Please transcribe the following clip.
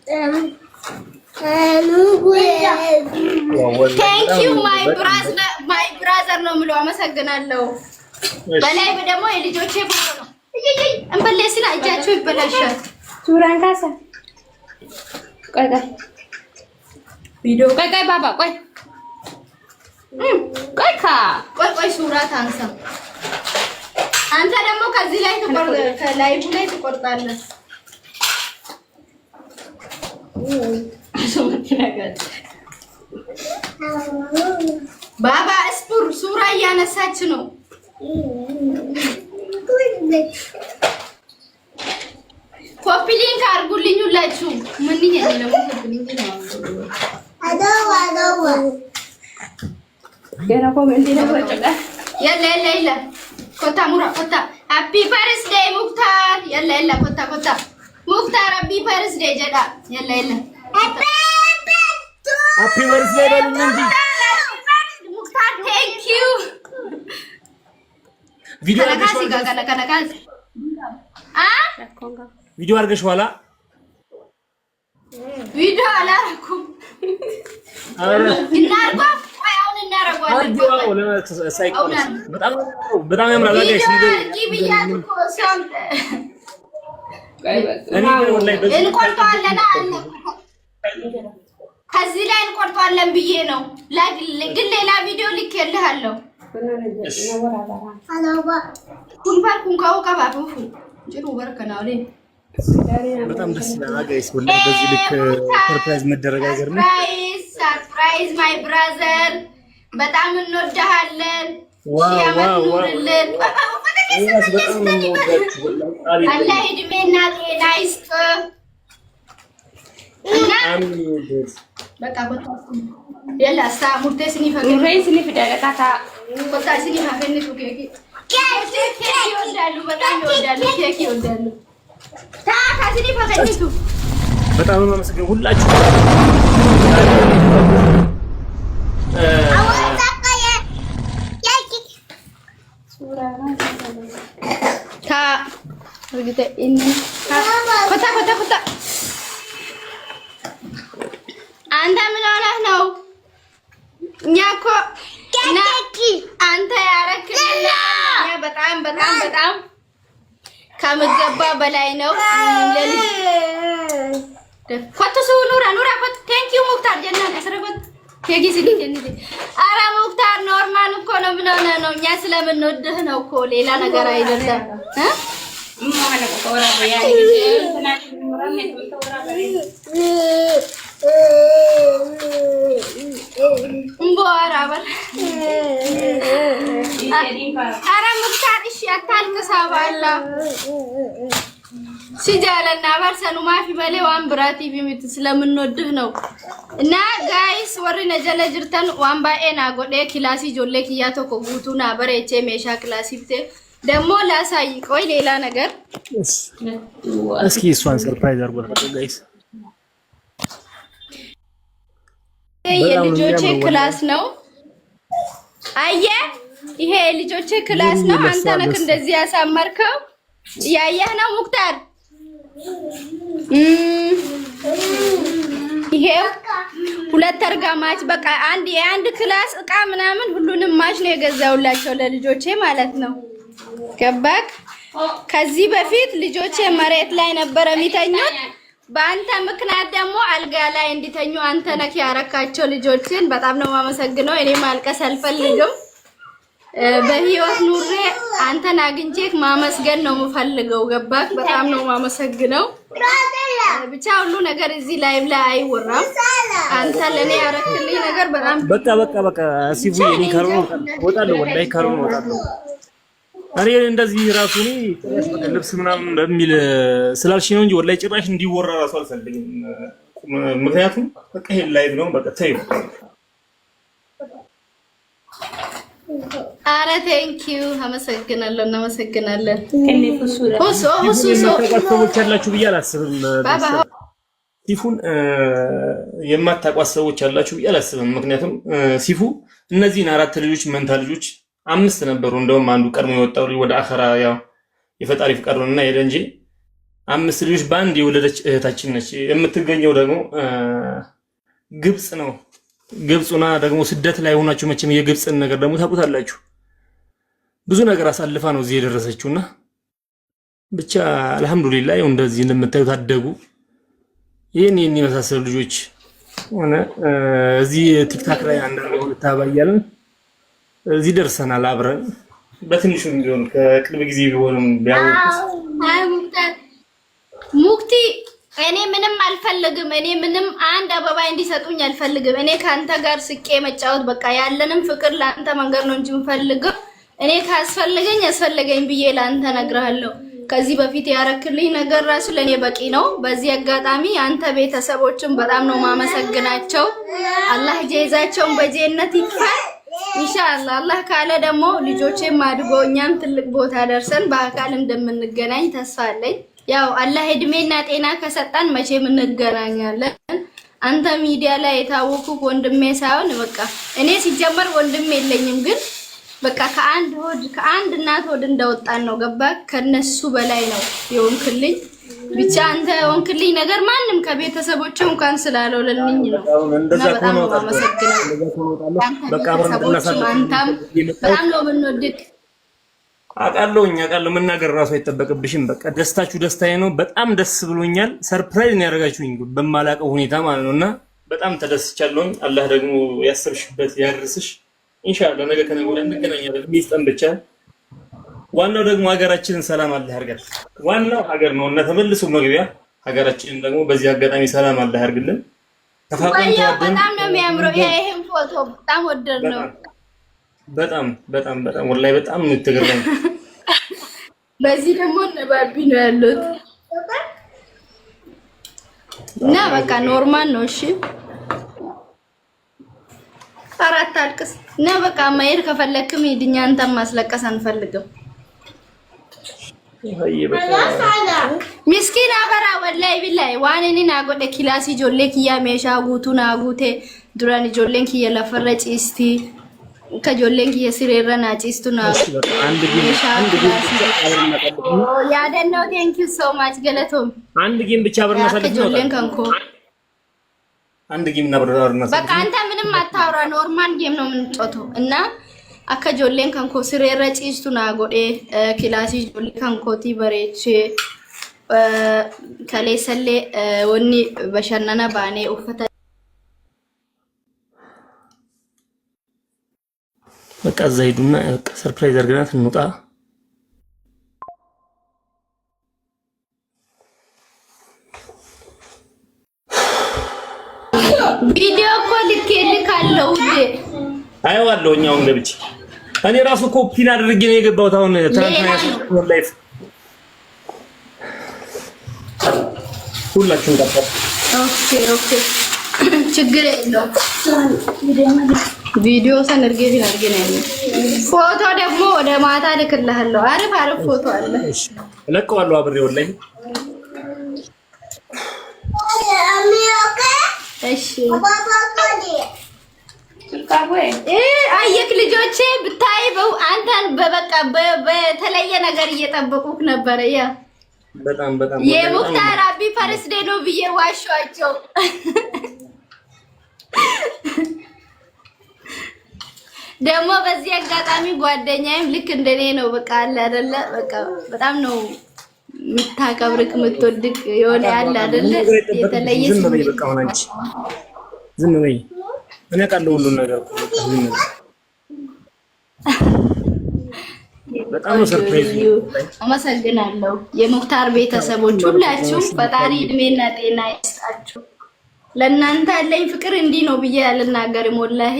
Thank you my brother ነው ምለው አመሰግናለሁ በላይ ደግሞ የልጆቼ ፎቶ ነው እንበለስና እጃቸው ይበላሻል ሱራን ካሳ ቆይ ቪዲዮ ቆይ ባባ ቆይ ቆይ ሱራ ታንሳ አንተ ደግሞ ከዚህ ላይ ከላይቡ ላይ ትቆርጣለህ ባባ እስፑር ሱራ ያነሳች ነው ኮፒ ሊንክ አርጉልኝ ሁላችሁ ምን ይሄዳል ኮፒ ሊንክ ነው አዳዋ ገና ኮሜንት ነው ወጣ ያለ ኮታ ሙራ ኮታ ሃፒ በርዝዴይ ሙክታር ያለ ኮታ ሙክታር ሃፒ በርዝዴይ ጀዳ ያለ ሃፒ በርዝዴይ በሉኝ እንጂ ሙክታር ቴንክ ዩ ቪዲዮ ቪዲዮ አርገሽ ኋላ ቪዲዮ አላረኩም እናርባ አሁን እናረጋለን በጣም ያምራል ጋይስ እንቆርጠዋለን ከዚህ ላይ እንቆርጠዋለን ብዬ ነው ግን ሌላ ቪዲዮ ልኬልሃለሁ ኩንፋር ኩንካው ካባፉ ጅሩ ወርከናው ላይ በጣም ደስ ይላል ጋይስ ወላሂ በዚህ ልክ ሰርፕራይዝ መደረግ አይገርም ሰርፕራይዝ ማይ ብራዘር በጣም እንወድሃለን ያማኑልን አላህ እድሜና ጤና ይስጥ በቃ يلا الساعة مرتسني فكر مرتسني في دقيقة مرتسني فكرني في كيكي كيكي يودالو بتاعي يودالو كيكي يودالو تاسني فكرني تو بتاعي ما مسكين ولا أشوف أول دقيقة كيكي تا رجعت إني كتا أنت من أنا هنا نياكو كيكي أنت يا ركن يا بتعم كم الجبا بلاينو فتو سو نورا فت ثانك يو مختار جنة أسرقت كيكي سيدي جنة أرا مختار نورمان كونو من أنا نو نياس لمن نوده نو كولي لا نجارا يدردا ها ما أنا كورا بيا بورابر أنا مختار إشي أتالك سابالا سجالنا برسنو ما في بالي وان براتي بمتسلم النوده نو نا guys ورنا جل جرتن وان باينا قد كلاسي جولك ياتو كبوتو نابر ايچه ميشا كلاسي بته ደሞ ላሳይ ቆይ ሌላ ነገር እስኪ እሷን ሰርፕራይዝ አርጎታል ጋይስ የልጆቼ ክላስ ነው አየ ይሄ የልጆቼ ክላስ ነው አንተ ነህ እንደዚህ ያሳመርከው ያያህ ነው ሙክታር ይሄ ሁለት ተርጋማች በቃ አንድ ክላስ እቃ ምናምን ሁሉንም ማሽ ነው የገዛውላቸው ለልጆቼ ማለት ነው ገባክ ከዚህ በፊት ልጆቼ መሬት ላይ ነበር የሚተኙት በአንተ ምክንያት ደግሞ አልጋ ላይ እንዲተኙ አንተ ነህ ያረካቸው ልጆችን በጣም ነው ማመሰግነው እኔ ማልቀስ አልፈልግም በህይወት ኑሬ አንተን አግኝቼክ ማመስገን ነው የምፈልገው ገባክ በጣም ነው ማመሰግነው ብቻ ሁሉ ነገር እዚህ ላይ አይወራም አንተ ለኔ ያረክልኝ ነገር በጣም በቃ ሲቡ እኔ ካሮን ወጣለሁ ወላሂ ካሮን ወጣለሁ አሬ እንደዚህ ራሱኒ ጭራሽ በቃ ልብስ ምናምን በሚል ስላልሽ ነው እንጂ ወላሂ ጭራሽ እንዲወራ ራሱ አልፈልግም ምክንያቱም በቃ ይሄ ላይቭ ነው በቃ ተይው አረ ቴንክ ዩ እናመሰግናለን ሁሱ ተቋሰቦች ያላችሁ ብዬ አላስብም ሲፉን የማታቋስ ሰዎች ያላችሁ ብዬ አላስብም ምክንያቱም ሲፉ እነዚህን አራት ልጆች መንታ ልጆች አምስት ነበሩ እንደውም አንዱ ቀድሞ የወጣው ወደ አኸራ ያው የፈጣሪ ፍቃድ ነውና ሄደ እንጂ 5 ልጆች በአንድ የወለደች እህታችን ነች። የምትገኘው ደግሞ ግብጽ ነው። ግብጽና ደግሞ ስደት ላይ ሆናችሁ መቼም የግብጽን ነገር ደግሞ ታውቁታላችሁ። ብዙ ነገር አሳልፋ ነው እዚህ የደረሰችውና ብቻ አልহামዱሊላህ ይሁን እንደዚህ እንደምታዩት አደጉ። ይሄን የመሳሰሉ ልጆች ሆነ እዚህ ቲክታክ ላይ አንዳንዱ ታባያለን እዚህ ደርሰናል አብረን በትንሹም ቢሆን ከቅርብ ጊዜ ቢሆንም ቢያውቁት ሙክቲ እኔ ምንም አልፈልግም። እኔ ምንም አንድ አበባ እንዲሰጡኝ አልፈልግም። እኔ ካንተ ጋር ስቄ መጫወት በቃ ያለንም ፍቅር ላንተ መንገር ነው እንጂ የምፈልገው እኔ ካስፈልገኝ አስፈልገኝ ብዬ ላንተ ነግርሃለሁ። ከዚህ በፊት ያረክልኝ ነገር ራሱ ለኔ በቂ ነው። በዚህ አጋጣሚ አንተ ቤተሰቦችን በጣም ነው ማመሰግናቸው። አላህ ጀዛቸውን በጀነት ይክፈል ኢንሻአላህ። አላህ ካለ ደግሞ ልጆቼም አድገው እኛም ትልቅ ቦታ ደርሰን በአካል እንደምንገናኝ ተስፋ አለኝ። ያው አላህ እድሜና ጤና ከሰጣን መቼም እንገናኛለን። አንተ ሚዲያ ላይ የታወቁ ወንድሜ ሳይሆን በቃ እኔ ሲጀመር ወንድም የለኝም ግን በቃ ከአንድ እናት ሆድ እንደወጣን ነው ገባ። ከነሱ በላይ ነው የሆንክልኝ። ብቻ አንተ የሆንክልኝ ነገር ማንም ከቤተሰቦቼ እንኳን ስላለውልኝ ነው። በጣም ነው ማመሰግነው። በቃ አንተም በጣም ነው የምንወድቅ። አውቃለሁ መናገር ራሱ አይጠበቅብሽም። በቃ ደስታችሁ ደስታዬ ነው። በጣም ደስ ብሎኛል። ሰርፕራይዝ ነው ያደረጋችሁኝ በማላቀው ሁኔታ ማለት ነውና በጣም ተደስቻለሁ። አላህ ደግሞ ያሰብሽበት ያድርስሽ። ኢንሻአላህ ነገ ከነገ ወዲያ እንገናኛለን። ሚስጠን ብቻ ዋናው ደግሞ ሀገራችንን ሰላም አላህ ያርጋል። ዋናው ሀገር ነው እና ተመልሶ መግቢያ ሀገራችንን ደግሞ በዚህ አጋጣሚ ሰላም አላህ ያርግልን። ተፋቀን በጣም ነው የሚያምረው። ይሄን ፎቶ በጣም ወደድ ነው። በጣም ወላሂ በጣም ነው የተገረመው። በዚህ ደግሞ ነባቢ ነው ያሉት እና በቃ ኖርማል ነው። እሺ አራት አልቅስ እና በቃ ማየር ከፈለክም ሂድኛ። አንተም ማስለቀስ አንፈልግም። ምስኪን አበራ ወላሂ ቢላሂ ዋኔኒ ናጎደ ኪላሲ ጆሌ ኪያ ሜሻ ጉቱ ናጉቴ ዱራን ጆሌን ኪያ ለፈረጭ እስቲ ከጆሌን ኪያ ሲሬራ ናጭስቱ ና አንድ ያደነው ቴንክ ዩ ሶ ማች ገለቶም አንድ ጌም ብቻ አብረን ሰለች ነው ጆሌን ከንኮ አንድ ጌም እናብራራና በቃ አንተ ምንም አታውራ። ኖርማል ጌም ነው የምንጫወተው እና አከ ጆሌን ከንኮ ሲሬራ ጭስቱ ናጎዴ ኪላሲ ጆሌ ከንኮቲ በሬቼ ከሌሰሌ ወኒ በሸነና ባኔ ኡፈታ በቃ ዘይዱና በቃ ሰርፕራይዝ አድርገናት እንውጣ። ቪዲዮ ኮል ልካለው አይዋለው እኛውን ገብቼ እኔ ራሱ ኮፒን አድርጌ ነው የገባሁት። አሁን ትራንስፈር ያስፈልጋል ላይፍ ሁላችሁም ጋር ኦኬ ችግር የለውም። ቪዲዮ ሰነርጌ ነው ፎቶ ደግሞ ወደ ማታ ልክልሃለሁ። አሪፍ ፎቶ አለ። እሺ እለቀዋለሁ አብሬ ወላሂ። እሺ አየክ ልጆቼ ብታይ አንተን በበቃ በተለየ ነገር እየጠበቁክ ነበር። ያ በጣም የሙክታር አቢ ፈርስዴ ነው ብዬ ዋሻቸው። ደግሞ በዚህ አጋጣሚ ጓደኛዬም ልክ እንደኔ ነው። በቃ አለ አይደለ በቃ በጣም ነው የምታከብርክ የምትወድቅ የሆነ ያለ አይደለ የተለየ ስሜት። በቃ ሆነች ዝም በይ እኔ አውቃለሁ ሁሉን ነገር በጣም ሰርፕራይዝ። አመሰግናለሁ የሙክታር ቤተሰቦች ሁላችሁም። ፈጣሪ እድሜና ጤና ይስጣችሁ። ለእናንተ ያለኝ ፍቅር እንዲህ ነው ብዬ አልናገርም ወላሂ።